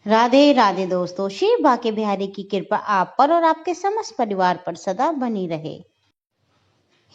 राधे राधे दोस्तों, श्री बाके बिहारी की कृपा आप पर और आपके समस्त परिवार पर सदा बनी रहे।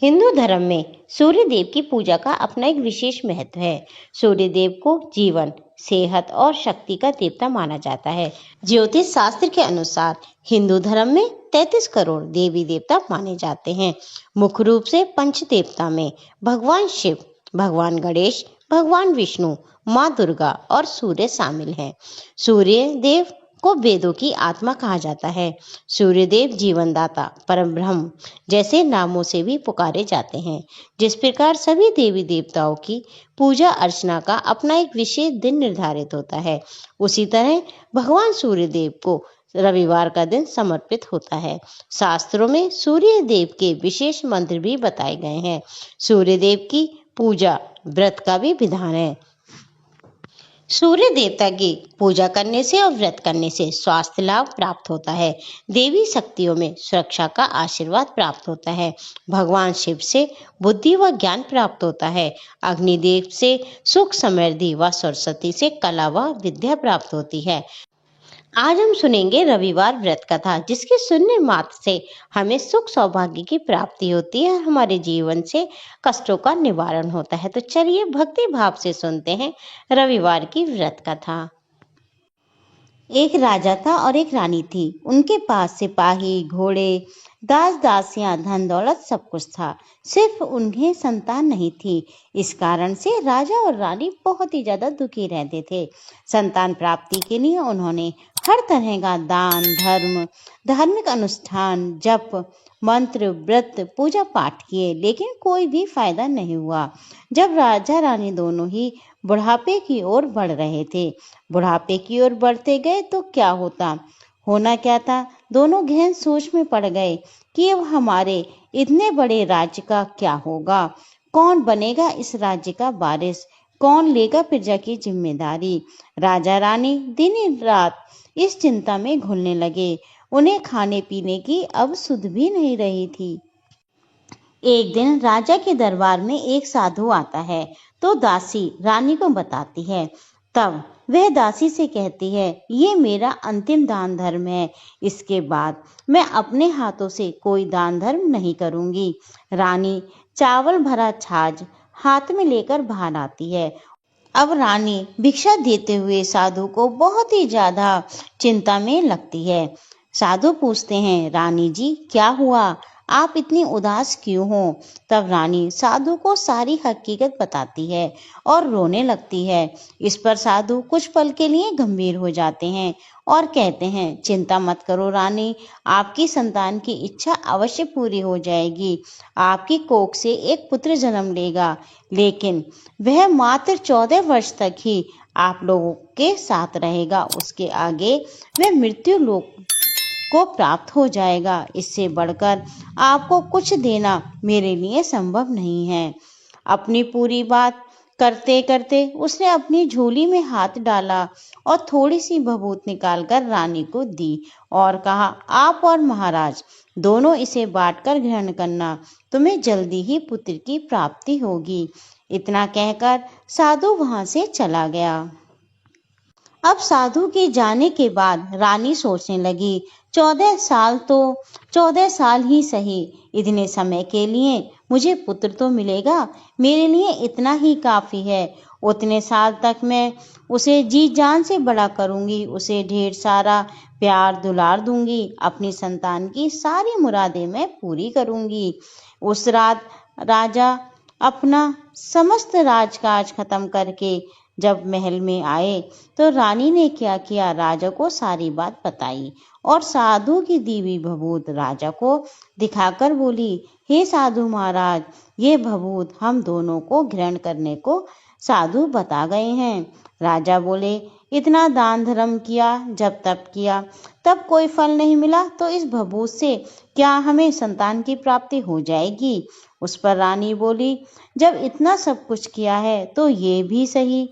हिंदू धर्म में सूर्य देव की पूजा का अपना एक विशेष महत्व है। सूर्य देव को जीवन, सेहत और शक्ति का देवता माना जाता है। ज्योतिष शास्त्र के अनुसार हिंदू धर्म में 33 करोड़ देवी देवता माने जाते हैं। मुख्य रूप से पंच देवता में भगवान शिव, भगवान गणेश, भगवान विष्णु, माँ दुर्गा और सूर्य शामिल हैं। सूर्य देव को वेदों की आत्मा कहा जाता है। सूर्य देव जीवनदाता, परम ब्रह्म जैसे नामों से भी पुकारे जाते हैं। जिस प्रकार सभी देवी देवताओं की पूजा अर्चना का अपना एक विशेष दिन निर्धारित होता है, उसी तरह भगवान सूर्य देव को रविवार का दिन समर्पित होता है। शास्त्रों में सूर्य देव के विशेष मंत्र भी बताए गए हैं। सूर्य देव की पूजा व्रत का भी विधान है। सूर्य देवता की पूजा करने से और व्रत करने से स्वास्थ्य लाभ प्राप्त होता है। देवी शक्तियों में सुरक्षा का आशीर्वाद प्राप्त होता है। भगवान शिव से बुद्धि व ज्ञान प्राप्त होता है। अग्निदेव से सुख समृद्धि व सरस्वती से कला व विद्या प्राप्त होती है। आज हम सुनेंगे रविवार व्रत कथा, जिसके सुनने मात्र से हमें सुख सौभाग्य की प्राप्ति होती है और हमारे जीवन से कष्टों का निवारण होता है। तो चलिए भक्ति भाव से सुनते हैं रविवार की व्रत कथा। एक राजा था और एक रानी थी। उनके पास सिपाही, घोड़े, दास दासियां, धन दौलत सब कुछ था। सिर्फ उन्हें संतान नहीं थी। इस कारण से राजा और रानी बहुत ही ज्यादा दुखी रहते थे। संतान प्राप्ति के लिए उन्होंने हर तरह का दान, धर्म, धार्मिक अनुष्ठान, जप, मंत्र, व्रत, पूजा पाठ किए, लेकिन कोई भी फायदा नहीं हुआ। जब राजा रानी दोनों ही बुढ़ापे की ओर बढ़ रहे थे, बुढ़ापे की ओर बढ़ते गए तो क्या होना क्या था। दोनों गहन सोच में पड़ गए कि अब हमारे इतने बड़े राज्य का क्या होगा, कौन बनेगा इस राज्य का वारिस, कौन लेगा प्रजा की जिम्मेदारी। राजा रानी दिन रात इस चिंता में घुलने लगे। उन्हें खाने पीने की अब सुध भी नहीं रही थी। एक दिन राजा के दरबार में एक साधु आता है तो दासी रानी को बताती है। तब वह दासी से कहती है, ये मेरा अंतिम दान धर्म है। इसके बाद मैं अपने हाथों से कोई दान धर्म नहीं करूंगी। रानी चावल भरा छाछ हाथ में लेकर बाहर आती है। अब रानी भिक्षा देते हुए साधु को बहुत ही ज्यादा चिंता में लगती है। साधु पूछते हैं, रानी जी क्या हुआ, आप इतनी उदास क्यों हो। तब रानी साधु को सारी हकीकत बताती है और रोने लगती है। इस पर साधु कुछ पल के लिए गंभीर हो जाते हैं और कहते हैं, चिंता मत करो रानी, आपकी संतान की इच्छा अवश्य पूरी हो जाएगी। आपकी कोख से एक पुत्र जन्म लेगा, लेकिन वह मात्र 14 वर्ष तक ही आप लोगों के साथ रहेगा। उसके आगे वह मृत्यु लोक को प्राप्त हो जाएगा। इससे बढ़कर आपको कुछ देना मेरे लिए संभव नहीं है। अपनी पूरी बात करते करते उसने अपनी झोली में हाथ डाला और थोड़ी सी भभूत निकालकर रानी को दी और कहा, आप और महाराज दोनों इसे बांटकर ग्रहण करना, तुम्हें जल्दी ही पुत्र की प्राप्ति होगी। इतना कहकर साधु वहां से चला गया। अब साधु के जाने के बाद रानी सोचने लगी, 14 साल ही सही, इतने समय के लिए मुझे पुत्र तो मिलेगा, मेरे लिए इतना ही काफी है। उतने साल तक मैं उसे जी जान से बड़ा करूंगी, उसे ढेर सारा प्यार दुलार दूंगी, अपनी संतान की सारी मुरादें मैं पूरी करूंगी। उस रात राजा अपना समस्त राजकाज खत्म करके जब महल में आए तो रानी ने क्या किया, राजा को सारी बात बताई और साधु की दी हुई भभूत राजा को दिखाकर बोली, हे साधु महाराज, ये भभूत हम दोनों को ग्रहण करने को साधु बता गए हैं। राजा बोले, इतना दान धर्म किया, जब तप किया, तब कोई फल नहीं मिला, तो इस भभूत से क्या हमें संतान की प्राप्ति हो जाएगी। उस पर रानी बोली, जब इतना सब कुछ किया है तो ये भी सही।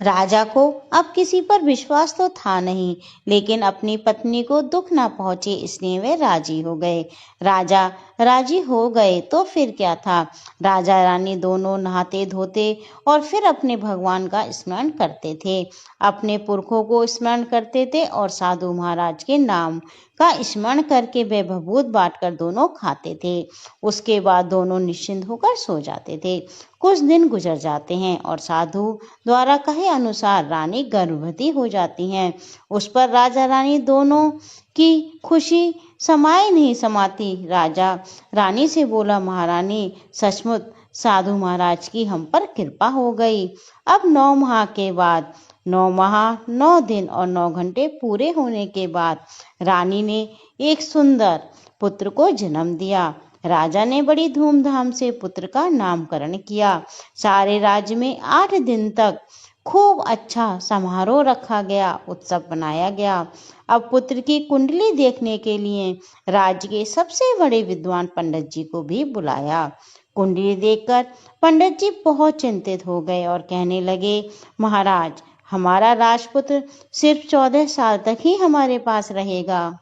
राजा को अब किसी पर विश्वास तो था नहीं, लेकिन अपनी पत्नी को दुख ना पहुंचे इसलिए वे राजी हो गए। राजा राजी हो गए तो फिर क्या था। राजा रानी दोनों नहाते धोते और फिर अपने भगवान का स्मरण करते थे, अपने पुरखों को स्मरण करते थे और साधु महाराज के नाम का स्मरण करके वे भभूत बांटकर दोनों खाते थे। उसके बाद दोनों निश्चिंत होकर सो जाते थे। कुछ दिन गुजर जाते हैं और साधु द्वारा कहे अनुसार रानी गर्भवती हो जाती हैं। उस पर राजा रानी दोनों की खुशी समाई नहीं समाती। राजा रानी से बोला, महारानी सचमुच साधु महाराज की हम पर कृपा हो गई। अब 9 माह के बाद 9 माह 9 दिन और 9 घंटे पूरे होने के बाद रानी ने एक सुंदर पुत्र को जन्म दिया। राजा ने बड़ी धूमधाम से पुत्र का नामकरण किया। सारे राज्य में 8 दिन तक खूब अच्छा समारोह रखा गया, उत्सव बनाया गया। अब पुत्र की कुंडली देखने के लिए राज्य के सबसे बड़े विद्वान पंडित जी को भी बुलाया। कुंडली देखकर पंडित जी बहुत चिंतित हो गए और कहने लगे, महाराज हमारा राजपुत्र सिर्फ 14 साल तक ही हमारे पास रहेगा।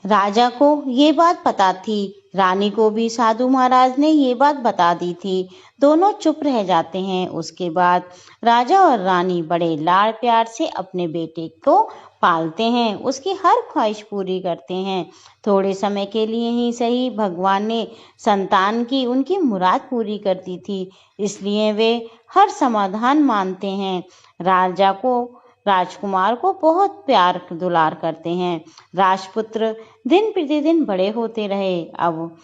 राजा को ये बात पता थी, रानी को भी साधु महाराज ने ये बात बता दी थी। दोनों चुप रह जाते हैं। उसके बाद राजा और रानी बड़े लाड़ प्यार से अपने बेटे को पालते हैं, उसकी हर ख्वाहिश पूरी करते हैं। थोड़े समय के लिए ही सही, भगवान ने संतान की उनकी मुराद पूरी कर दी थी, इसलिए वे हर समाधान मानते हैं। राजा को राजकुमार को बहुत प्यार दुलार करते हैं। राजपुत्र दिन प्रतिदिन बड़े होते रहे। अब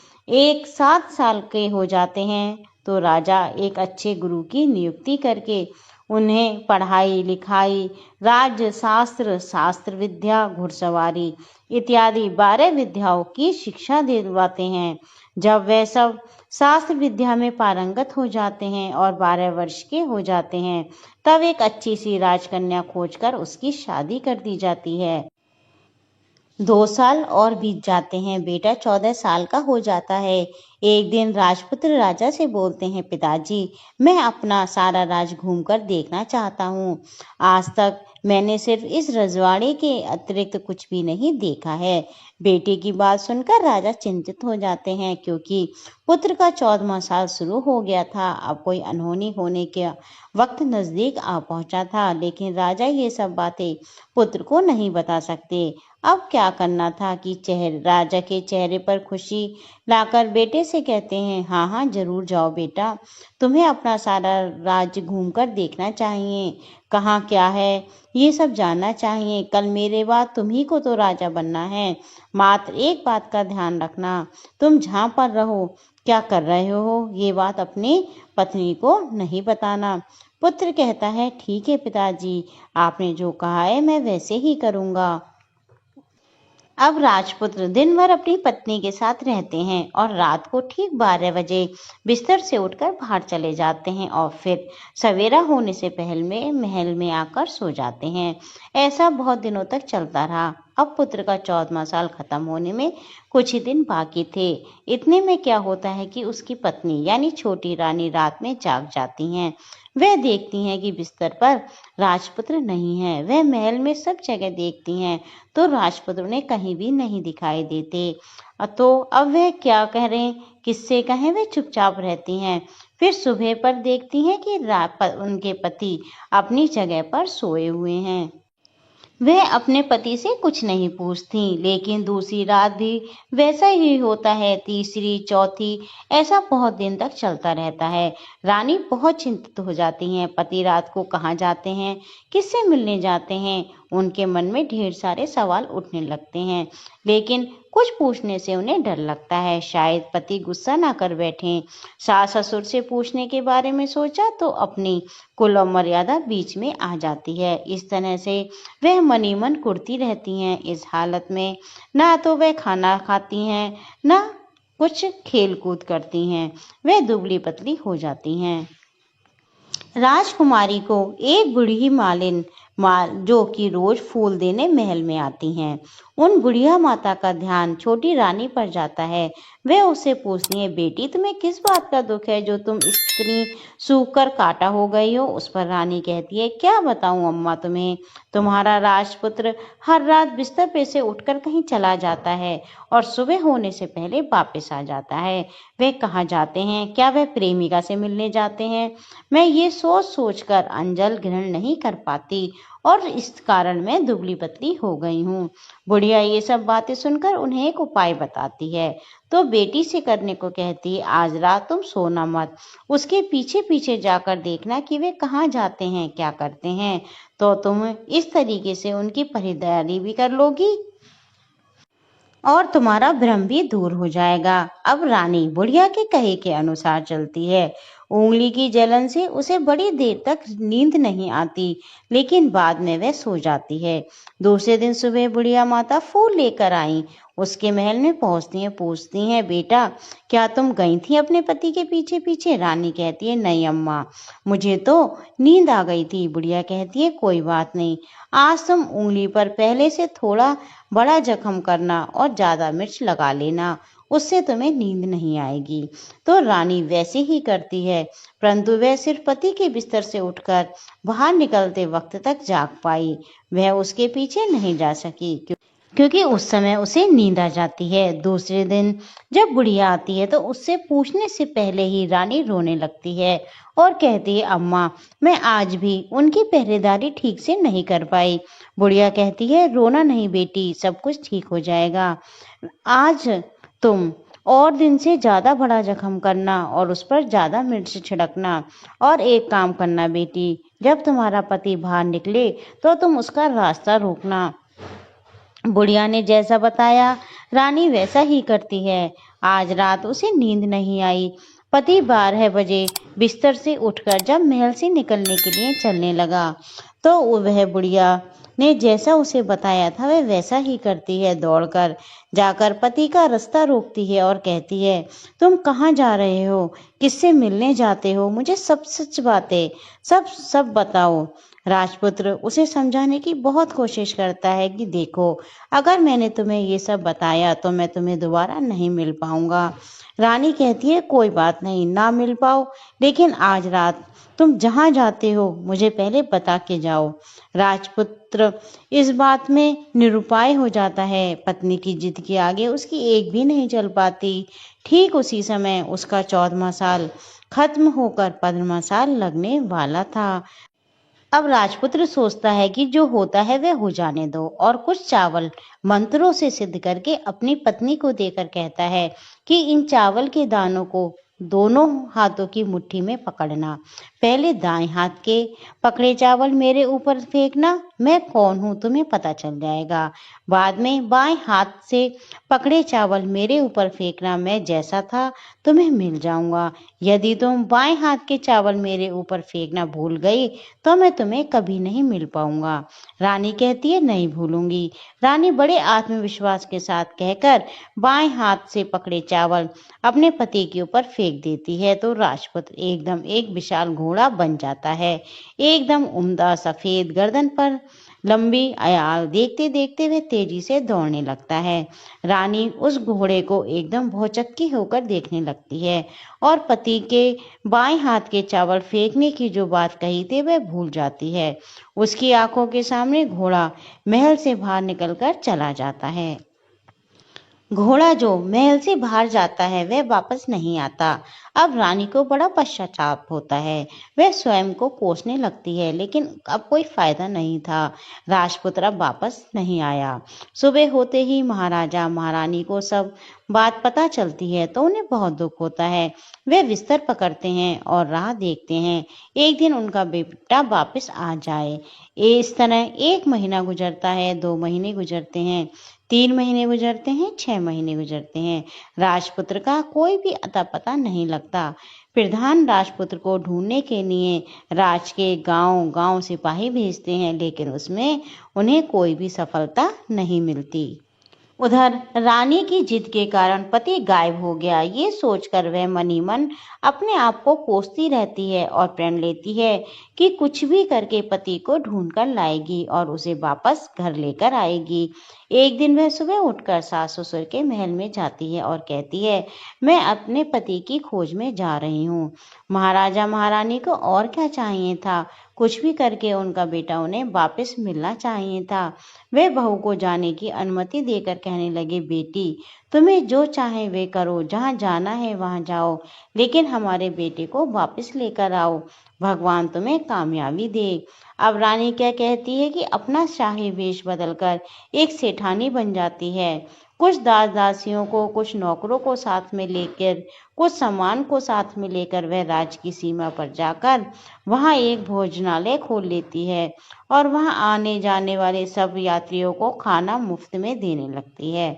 7 साल के हो जाते हैं तो राजा एक अच्छे गुरु की नियुक्ति करके उन्हें पढ़ाई लिखाई, राज्य शास्त्र, शास्त्र विद्या, घुड़सवारी इत्यादि 12 विद्याओं की शिक्षा दिलवाते हैं। जब वे सब शास्त्र विद्या में पारंगत हो जाते हैं और 12 वर्ष के हो जाते हैं, तब एक अच्छी सी राजकन्या खोजकर उसकी शादी कर दी जाती है। 2 साल और बीत जाते हैं, बेटा 14 साल का हो जाता है। एक दिन राजपुत्र राजा से बोलते हैं, पिताजी मैं अपना सारा राज घूमकर देखना चाहता हूँ। आज तक मैंने सिर्फ इस रजवाड़े के अतिरिक्त कुछ भी नहीं देखा है। बेटे की बात सुनकर राजा चिंतित हो जाते हैं, क्योंकि पुत्र का 14वां साल शुरू हो गया था। अब कोई अनहोनी होने के वक्त नजदीक आ पहुंचा था, लेकिन राजा ये सब बातें पुत्र को नहीं बता सकते। अब क्या करना था कि राजा के चेहरे पर खुशी लाकर बेटे से कहते हैं, हाँ हाँ जरूर जाओ बेटा, तुम्हें अपना सारा राज्य घूमकर देखना चाहिए, कहाँ क्या है ये सब जानना चाहिए। कल मेरे बाद तुम्ही को तो राजा बनना है। मात्र एक बात का ध्यान रखना, तुम जहाँ पर रहो, क्या कर रहे हो, ये बात अपनी पत्नी को नहीं बताना। पुत्र कहता है, ठीक है पिताजी, आपने जो कहा है मैं वैसे ही करूँगा। अब राजपुत्र दिन भर अपनी पत्नी के साथ रहते हैं और रात को ठीक 12 बजे बिस्तर से उठकर बाहर चले जाते हैं और फिर सवेरा होने से पहले महल में आकर सो जाते हैं। ऐसा बहुत दिनों तक चलता रहा। अब पुत्र का 14वां साल खत्म होने में कुछ ही दिन बाकी थे। इतने में क्या होता है कि उसकी पत्नी यानी छोटी रानी रात में जाग जाती हैं। वह देखती हैं कि बिस्तर पर राजपुत्र नहीं है। वह महल में सब जगह देखती हैं तो राजपुत्र उन्हें कहीं भी नहीं दिखाई देते। तो अब वह क्या करें, किससे कहें, वे चुपचाप रहती हैं। फिर सुबह पर देखती हैं कि उनके पति अपनी जगह पर सोए हुए हैं। वह अपने पति से कुछ नहीं पूछती, लेकिन दूसरी रात भी वैसा ही होता है, तीसरी, चौथी, ऐसा बहुत दिन तक चलता रहता है। रानी बहुत चिंतित हो जाती हैं। पति रात को कहाँ जाते हैं, किससे मिलने जाते हैं, उनके मन में ढेर सारे सवाल उठने लगते हैं, लेकिन कुछ पूछने से उन्हें डर लगता है, शायद पति गुस्सा ना कर बैठें। सास ससुर से पूछने के बारे में सोचा तो अपनी कुल और मर्यादा बीच में आ जाती है। इस तरह से वह मनी मन कुढ़ती रहती हैं। इस हालत में ना तो वह खाना खाती हैं, ना कुछ खेल कूद करती हैं। वह दुबली पतली हो जाती हैं। राजकुमारी को एक बूढ़ी मालिन जो कि रोज फूल देने महल में आती हैं। उन बुढ़िया माता का ध्यान छोटी रानी पर जाता है। वह उससे पूछती है, बेटी तुम्हें किस बात का दुख है जो तुम इतनी सूख कर काटा हो गई हो? उस पर रानी कहती है, क्या बताऊं अम्मा तुम्हें, तुम्हारा राजपुत्र हर रात बिस्तर पे से उठकर कहीं चला जाता है और सुबह होने से पहले वापस आ जाता है। वे कहाँ जाते हैं? क्या वह प्रेमिका से मिलने जाते हैं? मैं ये सोच सोच कर अंजल ग्रहण नहीं कर पाती और इस कारण मैं दुबली पतली हो गई हूँ। बुढ़िया ये सब बातें सुनकर उन्हें एक उपाय बताती है, तो बेटी से करने को कहती है, आज रात तुम सोना मत, उसके पीछे पीछे जाकर देखना कि वे कहाँ जाते हैं, क्या करते हैं, तो तुम इस तरीके से उनकी खरीदारी भी कर लोगी और तुम्हारा भ्रम भी दूर हो जाएगा। अब रानी बुढ़िया के कहे के अनुसार चलती है। उंगली की जलन से उसे बड़ी देर तक नींद नहीं आती, लेकिन बाद में वह सो जाती है। दूसरे दिन सुबह बुढ़िया माता फूल लेकर आई। उसके महल में पहुंचती हैं, पूछती हैं, बेटा क्या तुम गई थी अपने पति के पीछे पीछे? रानी कहती है, नहीं अम्मा, मुझे तो नींद आ गई थी। बुढ़िया कहती है, कोई बात नहीं, आज तुम उंगली पर पहले से थोड़ा बड़ा जख्म करना और ज्यादा मिर्च लगा लेना, उससे तुम्हें नींद नहीं आएगी। तो रानी वैसे ही करती है, परंतु वह सिर्फ पति के बिस्तर से उठकर बाहर निकलते वक्त तक जाग पाई। वह उसके पीछे नहीं जा सकी क्योंकि उस समय उसे नींद आ जाती है। दूसरे दिन जब बुढ़िया आती है तो उससे पूछने से पहले ही रानी रोने लगती है और कहती है, अम्मा मैं आज भी उनकी पहरेदारी ठीक से नहीं कर पाई। बुढ़िया कहती है, रोना नहीं बेटी, सब कुछ ठीक हो जाएगा। आज तुम और दिन से ज्यादा बड़ा जख्म करना और उस पर ज्यादा मिर्च छिड़कना, और एक काम करना बेटी, जब तुम्हारा पति बाहर निकले तो तुम उसका रास्ता रोकना। बुढ़िया ने जैसा बताया रानी वैसा ही करती है। आज रात उसे नींद नहीं आई। पति 12 बजे बिस्तर से उठकर जब महल से निकलने के लिए चलने लगा तो वह बुढ़िया ने जैसा उसे बताया था वह वैसा ही करती है। दौड़कर जाकर पति का रास्ता रोकती है और कहती है, तुम कहाँ जा रहे हो, किससे मिलने जाते हो, मुझे सब सच बातें सब बताओ। राजपुत्र उसे समझाने की बहुत कोशिश करता है कि देखो, अगर मैंने तुम्हें ये सब बताया तो मैं तुम्हें दोबारा नहीं मिल पाऊंगा। रानी कहती है, कोई बात नहीं, ना मिल पाओ, लेकिन आज रात तुम जहाँ जाते हो मुझे पहले बता के जाओ। राजपुत्र इस बात में निरुपाय हो जाता है। पत्नी की जिद के आगे उसकी एक भी नहीं चल पाती। ठीक उसी समय उसका 14वां साल खत्म होकर 15वां साल लगने वाला था। अब राजपुत्र सोचता है कि जो होता है वह हो जाने दो, और कुछ चावल मंत्रों से सिद्ध करके अपनी पत्नी को देकर कहता है कि इन चावल के दानों को दोनों हाथों की मुट्ठी में पकड़ना। पहले दाएं हाथ के पकड़े चावल मेरे ऊपर फेंकना, मैं कौन हूं तुम्हें पता चल जाएगा। बाद में बाएं हाथ से पकड़े चावल मेरे ऊपर फेंकना, मैं जैसा था तुम्हें मिल जाऊंगा। यदि तुम बाएं हाथ के चावल मेरे ऊपर फेंकना भूल गई तो मैं तुम्हें कभी नहीं मिल पाऊंगा। रानी कहती है, नहीं भूलूंगी। रानी बड़े आत्मविश्वास के साथ कहकर बाएं हाथ से पकड़े चावल अपने पति के ऊपर फेंक देती है तो राजपुत्र एकदम एक विशाल घोड़ा बन जाता है। एकदम उम्दा सफेद गर्दन पर लंबी आयाल, देखते देखते वह तेजी से दौड़ने लगता है। रानी उस घोड़े को एकदम भौचक्की होकर देखने लगती है और पति के बाएं हाथ के चावल फेंकने की जो बात कही थी वह भूल जाती है। उसकी आंखों के सामने घोड़ा महल से बाहर निकलकर चला जाता है। घोड़ा जो महल से बाहर जाता है वह वापस नहीं आता। अब रानी को बड़ा पश्चाताप होता है। वह स्वयं को कोसने लगती है, लेकिन अब कोई फायदा नहीं था। राजपुत्र अब वापस नहीं आया। सुबह होते ही महाराजा महारानी को सब बात पता चलती है तो उन्हें बहुत दुख होता है। वे बिस्तर पकड़ते हैं और राह देखते हैं एक दिन उनका बेटा वापस आ जाए। इस तरह 1 महीना गुजरता है, 2 महीने गुजरते हैं, 3 महीने गुजरते हैं, 6 महीने गुजरते हैं। राजपुत्र का कोई भी अता पता नहीं लगता। प्रधान राजपुत्र को ढूंढने के लिए राज के गांव गांव सिपाही भेजते हैं, लेकिन उसमें उन्हें कोई भी सफलता नहीं मिलती। उधर रानी की जिद के कारण पति गायब हो गया। ये सोचकर वह मनी मन अपने आप को कोसती रहती है और प्रण लेती है कि कुछ भी करके पति को ढूंढ कर लाएगी और उसे वापस घर लेकर आएगी। एक दिन वह सुबह उठकर सास ससुर के महल में जाती है और कहती है, मैं अपने पति की खोज में जा रही हूँ। महाराजा महारानी को और क्या चाहिए था, कुछ भी करके उनका बेटा उन्हें वापस मिलना चाहिए था। वे बहू को जाने की अनुमति देकर कहने लगे, बेटी तुम्हें जो चाहे वे करो, जहाँ जाना है वहाँ जाओ, लेकिन हमारे बेटे को वापस लेकर आओ। भगवान तुम्हें कामयाबी दे। अब रानी क्या कहती है कि अपना शाही वेश बदलकर एक सेठानी बन जाती है। कुछ दास दासियों को, कुछ नौकरों को साथ में लेकर, कुछ सामान को साथ में लेकर वह राज्य की सीमा पर जाकर वहां एक भोजनालय खोल लेती है और वहां आने जाने वाले सब यात्रियों को खाना मुफ्त में देने लगती है।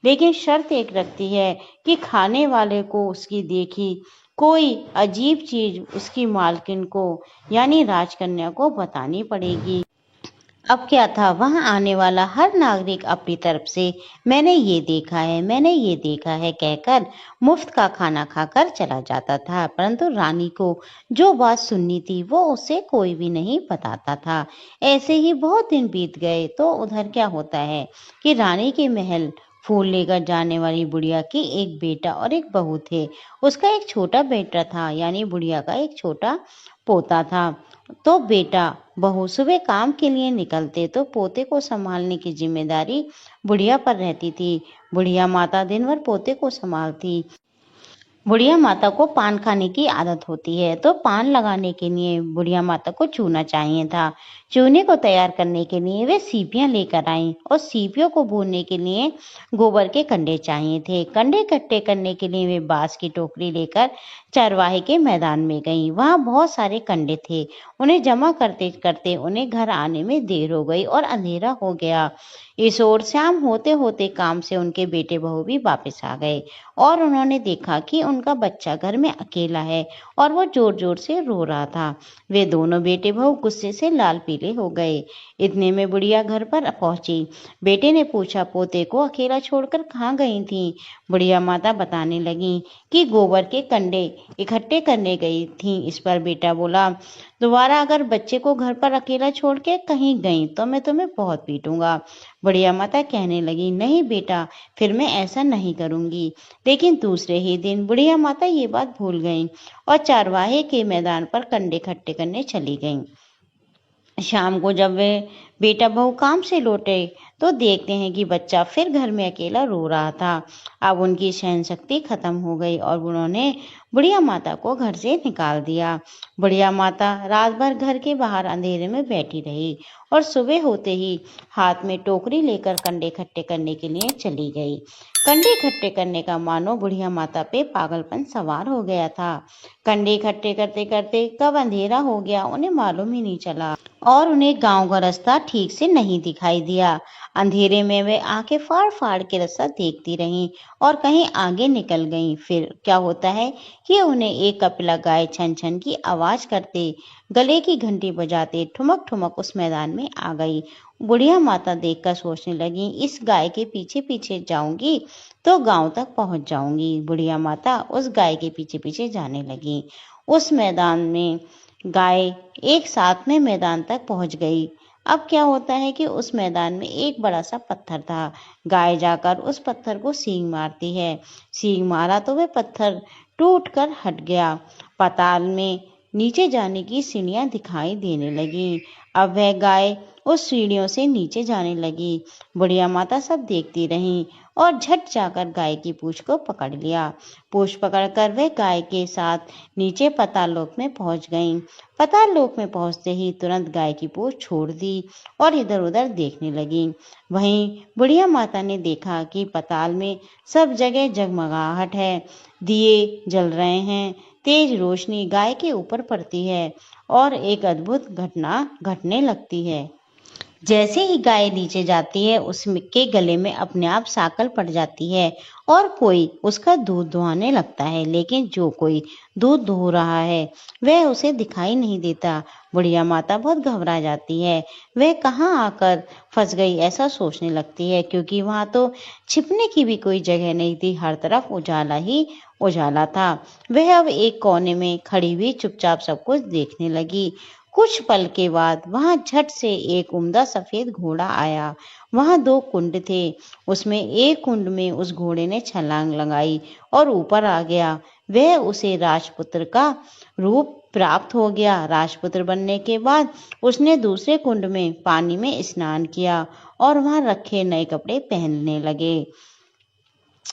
लेकिन शर्त एक रखती है कि खाने वाले को उसकी देखी कोई अजीब चीज उसकी मालकिन को यानी राजकन्या को बतानी पड़ेगी। अब क्या था, वहां आने वाला हर नागरिक अपनी तरफ से मैंने ये देखा है, मैंने ये देखा है कहकर मुफ्त का खाना खाकर चला जाता था। परंतु रानी को जो बात सुननी थी वो उसे कोई भी नहीं बताता था। ऐसे ही बहुत दिन बीत गए तो उधर क्या होता है कि रानी के महल फूल लेकर जाने वाली बुढ़िया की एक बेटा और एक बहू थे। उसका एक छोटा बेटा था, यानी बुढ़िया का एक छोटा पोता था। तो बेटा बहू सुबह काम के लिए निकलते तो पोते को संभालने की जिम्मेदारी बुढ़िया पर रहती थी। बुढ़िया माता दिन भर पोते को संभालती। बुढ़िया माता को पान खाने की आदत होती है, तो पान लगाने के लिए बुढ़िया माता को चूना चाहिए था। चूने को तैयार करने के लिए वे सीपियां लेकर आईं और सीपियों को भूनने के लिए गोबर के कंडे चाहिए थे। कंडे इकट्ठे करने के लिए वे बांस की टोकरी लेकर चरवाहे के मैदान में गईं। वहां बहुत सारे कंडे थे। उन्हें जमा करते करते उन्हें घर आने में देर हो गई और अंधेरा हो गया। इस ओर शाम होते होते काम से उनके बेटे बहू भी वापस आ गए और उन्होंने देखा कि उनका बच्चा घर में अकेला है और वो जोर जोर से रो रहा था। वे दोनों बेटे बहू गुस्से से लाल पीले हो गए। इतने में बुढ़िया घर पर पहुंची। बेटे ने पूछा, पोते को अकेला छोड़कर कहाँ गई थी? बुढ़िया माता बताने लगी कि गोबर के कंडे इकट्ठे करने गई थी। इस पर बेटा बोला, दोबारा अगर बच्चे को घर पर अकेला छोड़ के कहीं गई तो मैं तुम्हें बहुत पीटूंगा। बुढ़िया माता कहने लगी, नहीं बेटा, फिर मैं ऐसा नहीं करूंगी। लेकिन दूसरे ही दिन बुढ़िया माता ये बात भूल गईं और चरवाहे के मैदान पर कंडे इकट्ठे करने चली गईं। शाम को जब वे बेटा बहू काम से लौटे तो देखते हैं कि बच्चा फिर घर में अकेला रो रहा था। अब उनकी सहन शक्ति खत्म हो गई और उन्होंने बुढ़िया माता को घर से निकाल दिया। बुढ़िया माता रात भर घर के बाहर अंधेरे में बैठी रही और सुबह होते ही हाथ में टोकरी लेकर कंडे इकट्ठे करने के लिए चली गई। कंडे इकट्ठे करने का मानो बुढ़िया माता पे पागलपन सवार हो गया था। कंडे इकट्ठे करते करते कब अंधेरा हो गया उन्हें मालूम ही नहीं चला और उन्हें गांव का रास्ता ठीक से नहीं दिखाई दिया। अंधेरे में वे आंखें फाड़ फाड़ के रास्ता देखती रहीं और कहीं आगे निकल गईं। फिर क्या होता है कि उन्हें एक कपिला गाय छन छन की आवाज करते, गले की घंटी बजाते ठुमक ठुमक उस मैदान में आ गई। बुढ़िया माता देखकर सोचने लगी, इस गाय के पीछे पीछे जाऊंगी तो गांव तक पहुंच जाऊंगी। बुढ़िया माता उस गाय के पीछे पीछे जाने लगी। उस मैदान में गाय एक साथ में मैदान तक पहुंच गई। अब क्या होता है कि उस मैदान में एक बड़ा सा पत्थर था। गाय जाकर उस पत्थर को सींग मारती है। सींग मारा तो वह पत्थर टूट कर हट गया। पाताल में नीचे जाने की सीढ़ियां दिखाई देने लगी। अब वह गाय उस सीढ़ियों से नीचे जाने लगी। बुढ़िया माता सब देखती रहीं और झट जाकर गाय की पूंछ को पकड़ लिया। पूंछ पकड़कर वह गाय के साथ नीचे पाताल लोक में पहुंच गईं। पाताल लोक में पहुंचते ही तुरंत गाय की पूंछ छोड़ दी और इधर उधर देखने लगी। वहीं बुढ़िया माता ने देखा कि पाताल में सब जगह जगमगाहट है, दिए जल रहे हैं, तेज रोशनी गाय के ऊपर पड़ती है और एक अद्भुत घटना घटने लगती है। जैसे ही गाय नीचे जाती है उसके गले में अपने आप साकल पड़ जाती है और कोई उसका दूध दुहाने लगता है, लेकिन जो कोई दूध दुह रहा है वह उसे दिखाई नहीं देता। बुढ़िया माता बहुत घबरा जाती है। वह कहाँ आकर फंस गई ऐसा सोचने लगती है, क्योंकि वहां तो छिपने की भी कोई जगह नहीं थी, हर तरफ उजाला ही उजाला था। वह अब एक कोने में खड़ी हुई चुपचाप सब कुछ देखने लगी। कुछ पल के बाद वहां झट से एक उम्दा सफेद घोड़ा आया। वहां दो कुंड थे, उसमें एक कुंड में उस घोड़े ने छलांग लगाई और ऊपर आ गया। वह उसे राजपुत्र का रूप प्राप्त हो गया। राजपुत्र बनने के बाद उसने दूसरे कुंड में पानी में स्नान किया और वहां रखे नए कपड़े पहनने लगे।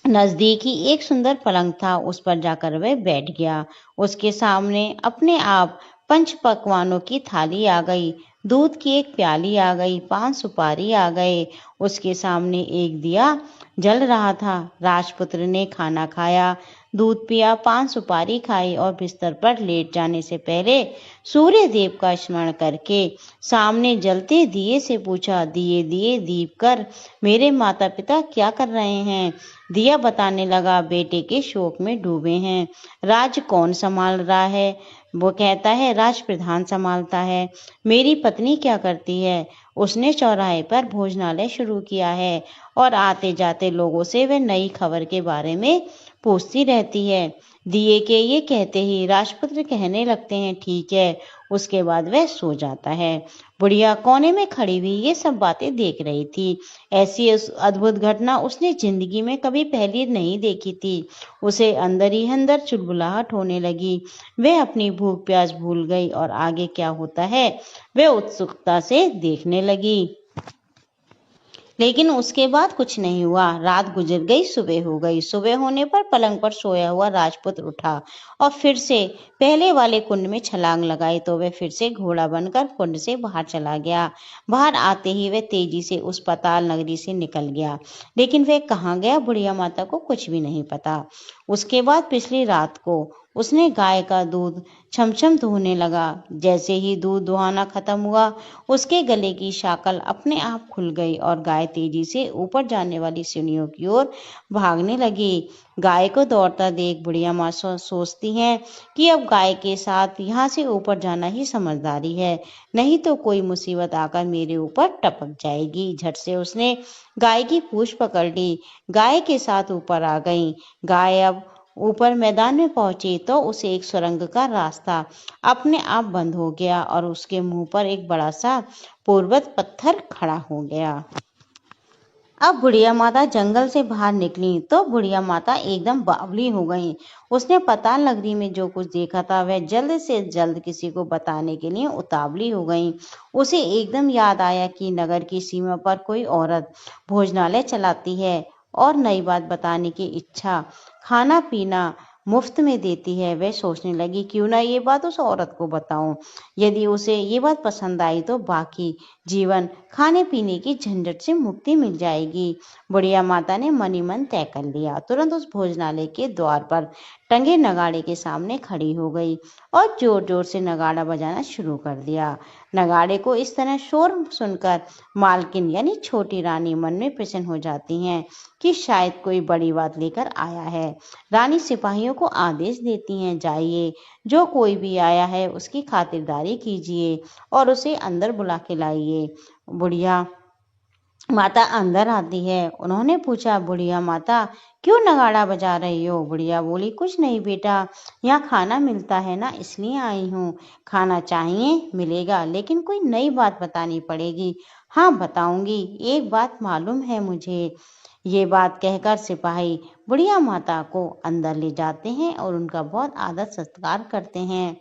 नजदीक ही एक सुंदर पलंग था, उस पर जाकर वह बैठ गया। उसके सामने अपने आप पंच पकवानों की थाली आ गई, दूध की एक प्याली आ गई, पान सुपारी आ गए। उसके सामने एक दिया जल रहा था। राजपुत्र ने खाना खाया, दूध पिया, पान सुपारी खाई और बिस्तर पर लेट जाने से पहले सूर्य देव का स्मरण करके सामने जलते दिए से पूछा, दिए दिए दीप कर मेरे माता पिता क्या कर रहे हैं? दिया बताने लगा, बेटे के शोक में डूबे हैं। राज कौन संभाल रहा है? वो कहता है राज प्रधान संभालता है। मेरी पत्नी क्या करती है? उसने चौराहे पर भोजनालय शुरू किया है और आते जाते लोगों से वह नई खबर के बारे में पूछती रहती है। दिए के ये कहते ही राजपुत्र कहने लगते हैं ठीक है। उसके बाद वह सो जाता है। बुढ़िया कोने में खड़ी हुई ये सब बातें देख रही थी। ऐसी अद्भुत घटना उसने जिंदगी में कभी पहले नहीं देखी थी। उसे अंदर ही अंदर चुलबुलाहट होने लगी। वह अपनी भूख प्यास भूल गई और आगे क्या होता है वह उत्सुकता से देखने लगी। लेकिन उसके बाद कुछ नहीं हुआ। रात गुजर गई, सुबह हो गई। सुबह होने पर पलंग पर सोया हुआ राजपुत्र उठा और फिर से पहले वाले कुंड में छलांग लगाई, तो वह फिर से घोड़ा बनकर कुंड से बाहर चला गया। बाहर आते ही वह तेजी से उस पाताल नगरी से निकल गया, लेकिन वह कहाँ गया बुढ़िया माता को कुछ भी नहीं पता। उसके बाद पिछली रात को उसने गाय का दूध छमछम धोने लगा। जैसे ही दूध दुहाना खत्म हुआ उसके गले की शाकल अपने आप खुल गई और गाय तेजी से ऊपर जाने वाली सीढ़ियों की ओर भागने लगी। गाय को दौड़ता देख बुढ़िया माँ सोचती है कि अब गाय के साथ यहाँ से ऊपर जाना ही समझदारी है, नहीं तो कोई मुसीबत आकर मेरे ऊपर टपक जाएगी। झट से उसने गाय की पूंछ पकड़ ली, गाय के साथ ऊपर आ गई। गाय अब ऊपर मैदान में पहुंची तो उसे एक सुरंग का रास्ता अपने आप बंद हो गया और उसके मुंह पर एक बड़ा सा पर्वत पत्थर खड़ा हो गया। अब बुढ़िया माता जंगल से बाहर निकली तो बुढ़िया माता एकदम बावली हो गई। उसने पाताल नगरी में जो कुछ देखा था वह जल्द से जल्द किसी को बताने के लिए उतावली हो गई। उसे एकदम याद आया कि नगर की सीमा पर कोई औरत भोजनालय चलाती है और नई बात बताने की इच्छा खाना पीना मुफ्त में देती है। वह सोचने लगी क्यों ना ये बात उस औरत को बताऊं। यदि उसे ये बात पसंद आई तो बाकी जीवन खाने पीने की झंझट से मुक्ति मिल जाएगी। बुढ़िया माता ने मन ही मन तय कर लिया। तुरंत उस भोजनालय के द्वार पर टंगे नगाड़े के सामने खड़ी हो गई और जोर जोर से नगाड़ा बजाना शुरू कर दिया। नगाड़े को इस तरह शोर सुनकर मालकिन यानी छोटी रानी मन में प्रसन्न हो जाती हैं कि शायद कोई बड़ी बात लेकर आया है। रानी सिपाहियों को आदेश देती हैं, जाइए, जो कोई भी आया है उसकी खातिरदारी कीजिए और उसे अंदर बुला के लाइए। बुढ़िया माता अंदर आती है। उन्होंने पूछा, बुढ़िया माता क्यों नगाड़ा बजा रही हो? बुढ़िया बोली, कुछ नहीं बेटा, यहाँ खाना मिलता है ना, इसलिए आई हूँ। खाना चाहिए? मिलेगा, लेकिन कोई नई बात बतानी पड़ेगी। हाँ बताऊंगी, एक बात मालूम है मुझे। ये बात कहकर सिपाही बुढ़िया माता को अंदर ले जाते हैं और उनका बहुत आदर सत्कार करते हैं।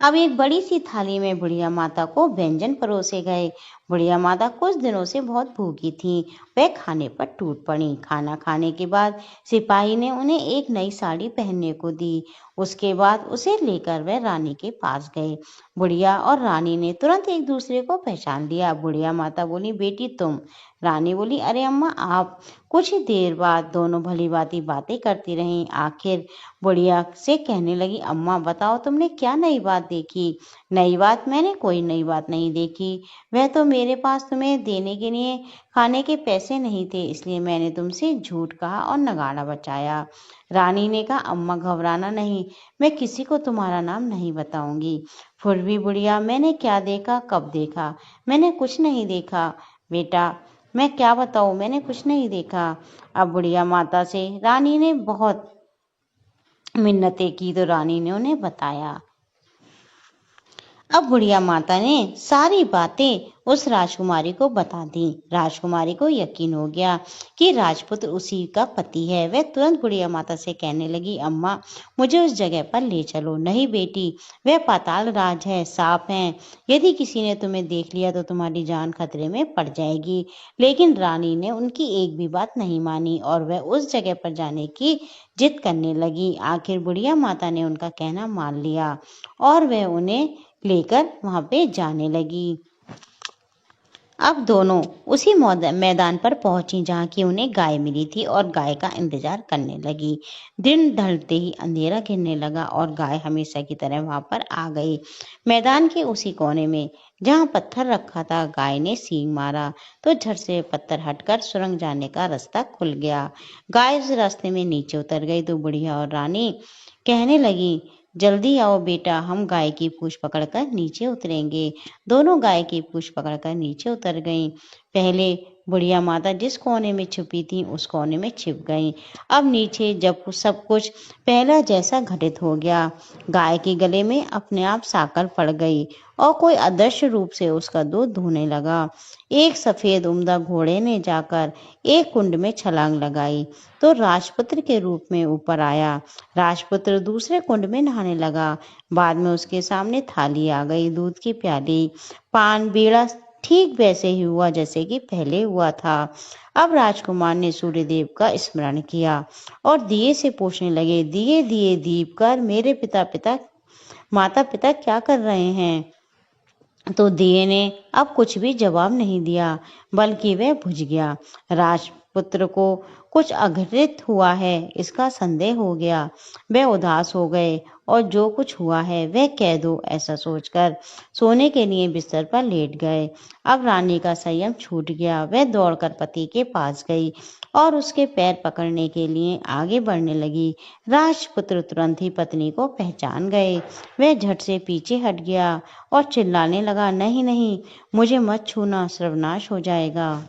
अब एक बड़ी सी थाली में बुढ़िया माता को व्यंजन परोसे गए। बुढ़िया माता कुछ दिनों से बहुत भूखी थी। वह खाने पर टूट पड़ी। खाना खाने के बाद सिपाही ने उन्हें एक नई साड़ी पहनने को दी। उसके बाद उसे लेकर वह रानी के पास गए। बुढ़िया और रानी ने तुरंत एक दूसरे को पहचान लिया। बुढ़िया माता बोली, बेटी तुम? रानी बोली, अरे अम्मा आप। कुछ ही देर बाद दोनों भली भांति बातें करती रहीं। आखिर बुढ़िया से कहने लगी, अम्मा बताओ तुमने क्या नई बात देखी? नई बात? मैंने कोई नई बात नहीं देखी। वह तो मेरे पास तुम्हें देने के लिए खाने के पैसे नहीं थे, इसलिए मैंने तुमसे झूठ कहा और नगाड़ा बचाया। रानी ने कहा, अम्मा घबराना नहीं, मैं किसी को तुम्हारा नाम नहीं बताऊंगी। फिर भी बुढ़िया, मैंने क्या देखा, कब देखा? मैंने कुछ नहीं देखा बेटा, मैं क्या बताऊं, मैंने कुछ नहीं देखा। अब बुढ़िया माता से रानी ने बहुत मिन्नतें की तो रानी ने उन्हें बताया। अब बुढ़िया माता ने सारी बातें उस राजकुमारी को बता दी। राजकुमारी को यकीन हो गया कि राजपुत्र उसी का पति है। वह तुरंत बुढ़िया माता से कहने लगी, अम्मा मुझे उस जगह पर ले चलो। नहीं बेटी, वह पाताल राज है, सांप है, यदि किसी ने तुम्हें देख लिया तो तुम्हारी जान खतरे में पड़ जाएगी। लेकिन रानी ने उनकी एक भी बात नहीं मानी और वह उस जगह पर जाने की जिद करने लगी। आखिर बुढ़िया माता ने उनका कहना मान लिया और वह उन्हें लेकर वहां पे जाने लगी। अब दोनों उसी मैदान पर पहुंची जहां की उन्हें गाय मिली थी और गाय का इंतजार करने लगी। दिन ढलते ही अंधेरा घिरने लगा और गाय हमेशा की तरह वहां पर आ गई। मैदान के उसी कोने में जहां पत्थर रखा था, गाय ने सींग मारा तो झट से पत्थर हटकर सुरंग जाने का रास्ता खुल गया। गाय उस रास्ते में नीचे उतर गई तो बुढ़िया और रानी कहने लगी, जल्दी आओ बेटा, हम गाय की पूंछ पकड़कर नीचे उतरेंगे। दोनों गाय की पूंछ पकड़कर नीचे उतर गईं। पहले बुढ़िया माता जिस कोने में छुपी थी उस कोने में छिप गईं। अब नीचे जब सब कुछ पहला जैसा घटित हो गया। गाय के गले में अपने आप साकर पड़ गई और कोई अदृश्य रूप से उसका दूध धोने लगा। एक सफेद उम्दा घोड़े ने जाकर एक कुंड में छलांग लगाई तो राजपुत्र के रूप में ऊपर आया। राजपुत्र दूसरे कुंड में नहाने लगा। बाद में उसके सामने थाली आ गई, दूध की प्याली, पान, बीड़ा, ठीक वैसे ही हुआ जैसे कि पहले हुआ था। अब राजकुमार ने सूर्यदेव का स्मरण किया और दिए से पूछने लगे, दिए दिए दीप कर मेरे माता पिता क्या कर रहे हैं? तो दिए ने अब कुछ भी जवाब नहीं दिया, बल्कि वह बुझ गया। राजपुत्र को कुछ अघटित हुआ है इसका संदेह हो गया। वह उदास हो गए और जो कुछ हुआ है वह कह दो, ऐसा सोचकर सोने के लिए बिस्तर पर लेट गए। अब रानी का संयम छूट गया। वह दौड़कर पति के पास गई और उसके पैर पकड़ने के लिए आगे बढ़ने लगी। राजपुत्र तुरंत ही पत्नी को पहचान गए। वह झट से पीछे हट गया और चिल्लाने लगा, नहीं नहीं, मुझे मत छूना, सर्वनाश हो जाएगा।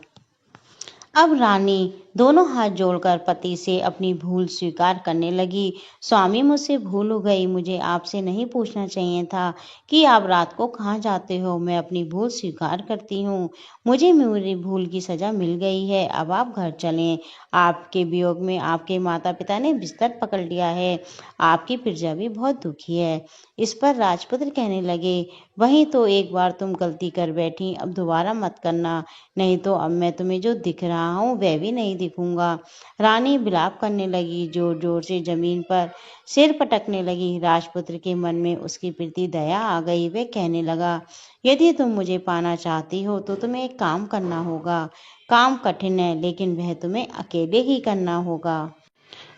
अब रानी दोनों हाथ जोड़कर पति से अपनी भूल स्वीकार करने लगी। स्वामी, मुझसे भूल हो गई, मुझे आपसे नहीं पूछना चाहिए था कि आप रात को कहाँ जाते हो। मैं अपनी भूल स्वीकार करती हूँ। मुझे मेरी भूल की सजा मिल गई है। अब आप घर चलें। आपके वियोग में आपके माता पिता ने बिस्तर पकड़ लिया है। आपकी प्रजा भी बहुत दुखी है। इस पर राजपुत्र कहने लगे, वहीं तो एक बार तुम गलती कर बैठी, अब दोबारा मत करना, नहीं तो अब मैं तुम्हें जो दिख रहा हूँ वह भी नहीं दिखूंगा। रानी विलाप करने लगी, जोर जोर से जमीन पर सिर पटकने लगी। राजपुत्र के मन में उसके प्रति दया आ गई। वह कहने लगा, यदि तुम मुझे पाना चाहती हो तो तुम्हें एक काम करना होगा। काम कठिन है लेकिन वह तुम्हें अकेले ही करना होगा।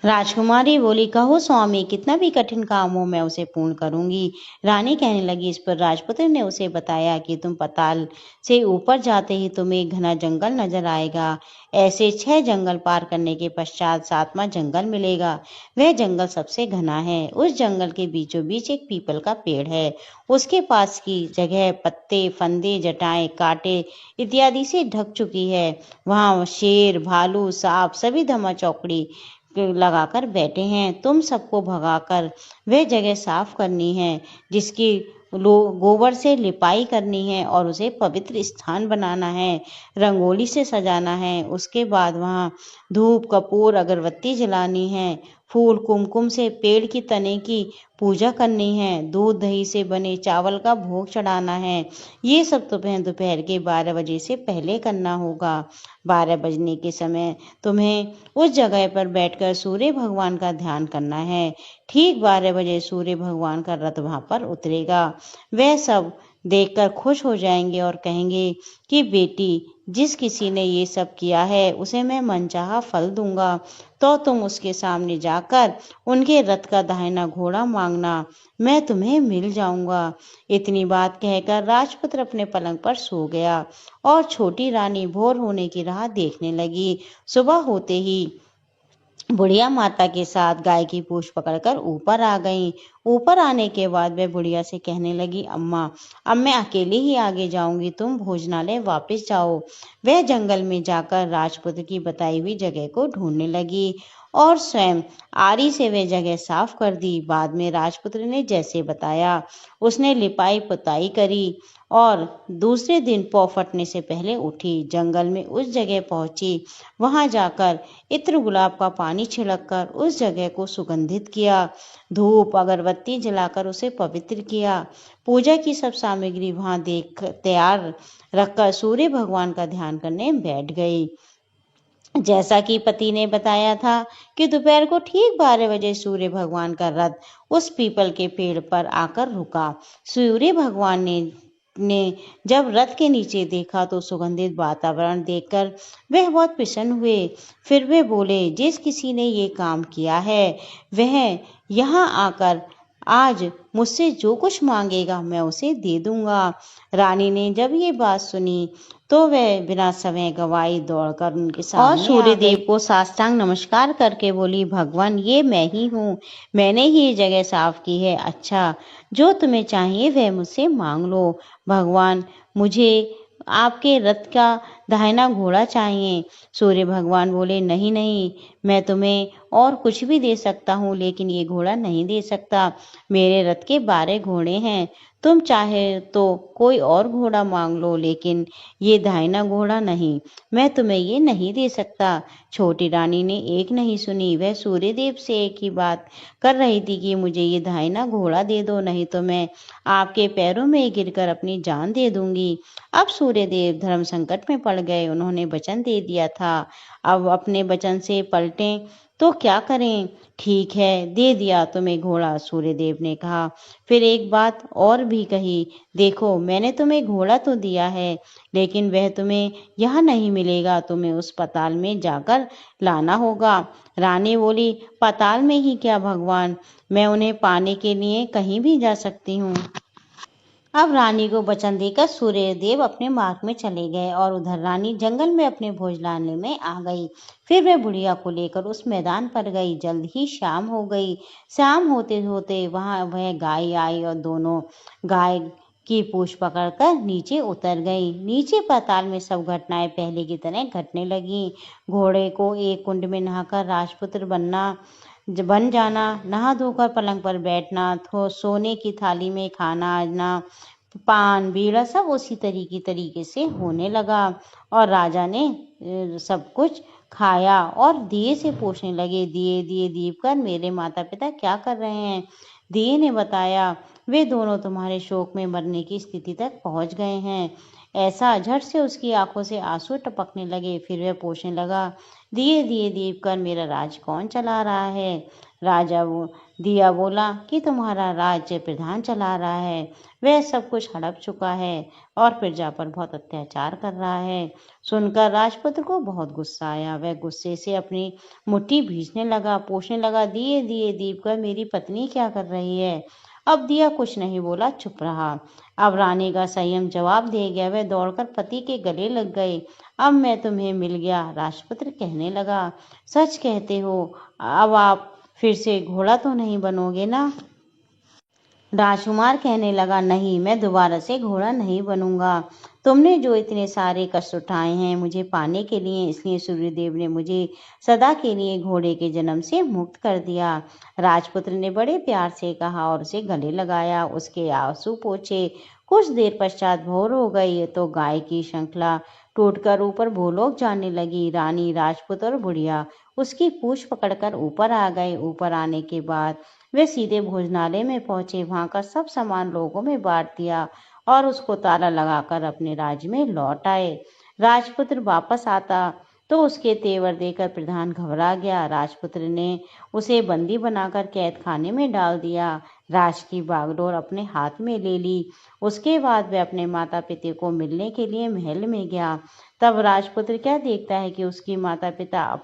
राजकुमारी बोली, कहो स्वामी, कितना भी कठिन काम हो मैं उसे पूर्ण करूंगी। रानी कहने लगी। इस पर राजपुत्र ने उसे बताया कि तुम पाताल से ऊपर जाते ही तुम्हें एक घना जंगल नजर आएगा। ऐसे 6 जंगल पार करने के पश्चात 7वां जंगल मिलेगा। वह जंगल सबसे घना है। उस जंगल के बीचों बीच एक पीपल का पेड़ है। उसके पास की जगह पत्ते, फंदे, जटाएं, कांटे इत्यादि से ढक चुकी है। वहां शेर, भालू, सांप सभी धमा चौकड़ी लगाकर बैठे हैं। तुम सबको भगाकर वह जगह साफ करनी है, जिसकी गोबर से लिपाई करनी है और उसे पवित्र स्थान बनाना है, रंगोली से सजाना है। उसके बाद वहां धूप, कपूर, अगरबत्ती जलानी है, फूल कुमकुम से पेड़ की तने की पूजा करनी है, दूध दही से बने चावल का भोग चढ़ाना है। ये सब दोपहर के 12 बजे से पहले करना होगा। 12 बजने के समय तुम्हें उस जगह पर बैठकर सूर्य भगवान का ध्यान करना है। ठीक 12 बजे सूर्य भगवान का रथ वहां पर उतरेगा। वह सब देखकर खुश हो जाएंगे और कहेंगे कि बेटी, जिस किसी ने ये सब किया है उसे मैं मनचाहा फल दूंगा, तो तुम उसके सामने जाकर उनके रथ का दाहिना घोड़ा मांगना, मैं तुम्हें मिल जाऊंगा। इतनी बात कहकर राजपुत्र अपने पलंग पर सो गया और छोटी रानी भोर होने की राह देखने लगी। सुबह होते ही बुढ़िया माता के साथ गाय की पूंछ पकड़कर ऊपर आ गईं। ऊपर आने के बाद वह बुढ़िया से कहने लगी, अम्मा, अब मैं अकेली ही आगे जाऊंगी, तुम भोजनालय वापस जाओ। वह जंगल में जाकर राजपुत्र की बताई हुई जगह को ढूंढने लगी और स्वयं आरी से वह जगह साफ कर दी। बाद में राजपुत्र ने जैसे बताया उसने लिपाई पुताई करी और दूसरे दिन पौ फटने से पहले उठी, जंगल में उस जगह पहुंची। वहां जाकर इत्र गुलाब का पानी छिड़ककर उस जगह को सुगंधित किया, धूप अगरबत्ती जलाकर उसे पवित्र किया। पूजा की सब सामग्री वहां देख तैयार रखकर सूर्य भगवान का ध्यान करने बैठ गई। जैसा कि पति ने बताया था कि दोपहर को ठीक 12 बजे सूर्य भगवान का रथ उस पीपल के पेड़ पर आकर रुका। सूर्य भगवान ने जब रथ के नीचे देखा तो सुगंधित वातावरण देखकर वह बहुत प्रसन्न हुए। फिर वे बोले, जिस किसी ने ये काम किया है वह यहाँ आकर आज मुझसे जो कुछ मांगेगा मैं उसे दे दूंगा। रानी ने जब ये बात सुनी तो वह बिना समय गवाए दौड़कर उनके सामने और सूर्य देव को साष्टांग नमस्कार करके बोली, भगवान, ये मैं ही हूँ, मैंने ही ये जगह साफ की है। अच्छा, जो तुम्हें चाहिए वह मुझसे मांग लो। भगवान, मुझे आपके रथ का दाहिना घोड़ा चाहिए। सूर्य भगवान बोले, नहीं नहीं, मैं तुम्हें और कुछ भी दे सकता हूँ लेकिन ये घोड़ा नहीं दे सकता। मेरे रथ के 12 घोड़े हैं, तुम चाहे तो कोई और घोड़ा मांग लो लेकिन ये दाहिना घोड़ा नहीं, मैं तुम्हें ये नहीं दे सकता। छोटी रानी ने एक नहीं सुनी, वह सूर्यदेव से एक ही बात कर रही थी कि मुझे ये दाहिना घोड़ा दे दो, नहीं तो मैं आपके पैरों में गिरकर अपनी जान दे दूंगी। अब सूर्यदेव धर्म संकट में पड़ गए, उन्होंने वचन दे दिया था, अब अपने वचन से पलटें तो क्या करें। ठीक है, दे दिया तुम्हें घोड़ा, सूर्यदेव ने कहा। फिर एक बात और भी कही, देखो मैंने तुम्हें घोड़ा तो दिया है लेकिन वह तुम्हें यहाँ नहीं मिलेगा, तुम्हें उस पाताल में जाकर लाना होगा। रानी बोली, पाताल में ही क्या भगवान, मैं उन्हें पाने के लिए कहीं भी जा सकती हूँ। अब रानी को वचन देकर सूर्यदेव अपने मार्ग में चले गए और उधर रानी जंगल में अपने भोजनालय में आ गई। फिर वह बुढ़िया को लेकर उस मैदान पर गई। जल्द ही शाम हो गई। शाम होते होते वहां वह गाय आई और दोनों गाय की पूंछ पकड़कर नीचे उतर गई। नीचे पाताल में सब घटनाएं पहले की तरह घटने लगी। घोड़े को एक कुंड में नहाकर राजपुत्र बन जाना, नहा धोकर पलंग पर बैठना, सोने की थाली में खाना आना, पान बीड़ा सब उसी तरीके से होने लगा और राजा ने सब कुछ खाया और दिए से पूछने लगे, दिए दिए दीप कर मेरे माता पिता क्या कर रहे हैं। दिए ने बताया, वे दोनों तुम्हारे शोक में मरने की स्थिति तक पहुंच गए हैं। ऐसा झट से उसकी आंखों से आंसू टपकने लगे। फिर वह पूछने लगा, दिए दिए दीप कर मेरा राज कौन चला रहा है। दिया बोला कि तुम्हारा राज्य प्रधान चला रहा है, वह सब कुछ हड़प चुका है और प्रजा पर बहुत अत्याचार कर रहा है। सुनकर राजपुत्र को बहुत गुस्सा आया। वह गुस्से से अपनी मुट्ठी भींचने लगा, पूछने लगा, दिए दिए दीप कर मेरी पत्नी क्या कर रही है। अब दिया कुछ नहीं बोला, चुप रहा। अब रानी का संयम जवाब दे गया। वह दौड़कर पति के गले लग गई। अब मैं तुम्हें मिल गया, राजपुत्र कहने लगा। सच कहते हो, अब आप फिर से घोड़ा तो नहीं बनोगे ना। राजकुमार कहने लगा, नहीं, मैं दोबारा से घोड़ा नहीं बनूंगा। तुमने जो इतने सारे कष्ट उठाए हैं मुझे पाने के लिए, इसलिए सूर्यदेव ने मुझे सदा के लिए घोड़े के जन्म से मुक्त कर दिया। राजपुत्र ने बड़े प्यार से कहा और उसे गले लगाया, उसके आंसू पोंछे। कुछ देर पश्चात भोर हो गई तो गाय की श्रृंखला टूटकर ऊपर भूलोक जाने लगी। रानी, राजपुत और बुढ़िया उसकी पूंछ पकड़कर ऊपर आ गए। ऊपर आने के बाद वे सीधे भोजनालय में पहुंचे। वहां का सब सामान लोगों में बांट दिया और उसको ताला लगाकर अपने राज्य में लौट आए। राजपुत्र वापस आता तो उसके तेवर देखकर प्रधान घबरा गया। राजपुत्र ने उसे बंदी बनाकर कैद खाने में डाल दिया। राज की बागडोर अपने हाथ में ले ली। उसके बाद वह अपने माता पिता को मिलने के लिए महल में गया। तब राजपुत्र क्या देखता है कि उसकी माता पिता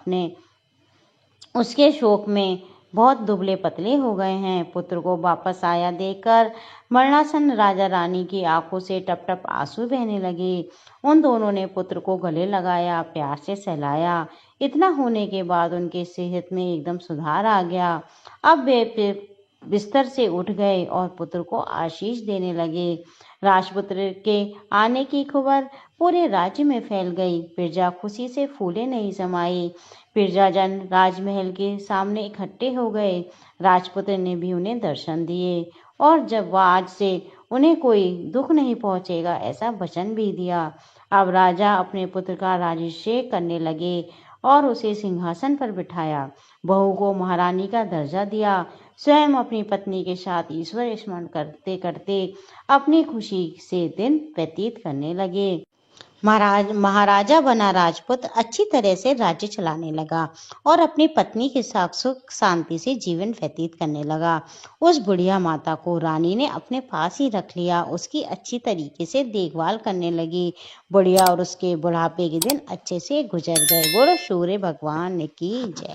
उसके शोक में बहुत दुबले पतले हो गए हैं। पुत्र को वापस आया देखकर मरणासन्न राजा रानी की आंखों से टप टप आंसू बहने लगे। उन दोनों ने पुत्र को गले लगाया, प्यार से सहलाया। इतना होने के बाद उनके सेहत में एकदम सुधार आ गया। अब वे फिर बिस्तर से उठ गए और पुत्र को आशीष देने लगे। राजपुत्र के आने की खबर पूरे राज्य में फैल गई। प्रजा खुशी से फूले नहीं समाई। प्रजाजन राजमहल के सामने इकट्ठे हो गए। राजपुत्र ने भी उन्हें दर्शन दिए और जब वह आज से उन्हें कोई दुख नहीं पहुंचेगा ऐसा वचन भी दिया। अब राजा अपने पुत्र का राज्याभिषेक करने लगे और उसे सिंहासन पर बिठाया। बहू को महारानी का दर्जा दिया। स्वयं अपनी पत्नी के साथ ईश्वर स्मरण करते करते अपनी खुशी से दिन व्यतीत करने लगे। महाराजा बना राजपुत्र अच्छी तरह से राज्य चलाने लगा और अपनी पत्नी के साथ सुख शांति से जीवन व्यतीत करने लगा। उस बुढ़िया माता को रानी ने अपने पास ही रख लिया। उसकी अच्छी तरीके से देखभाल करने लगी। बुढ़िया और उसके बुढ़ापे के दिन अच्छे से गुजर गए। बोलो सूर्य भगवान की जय।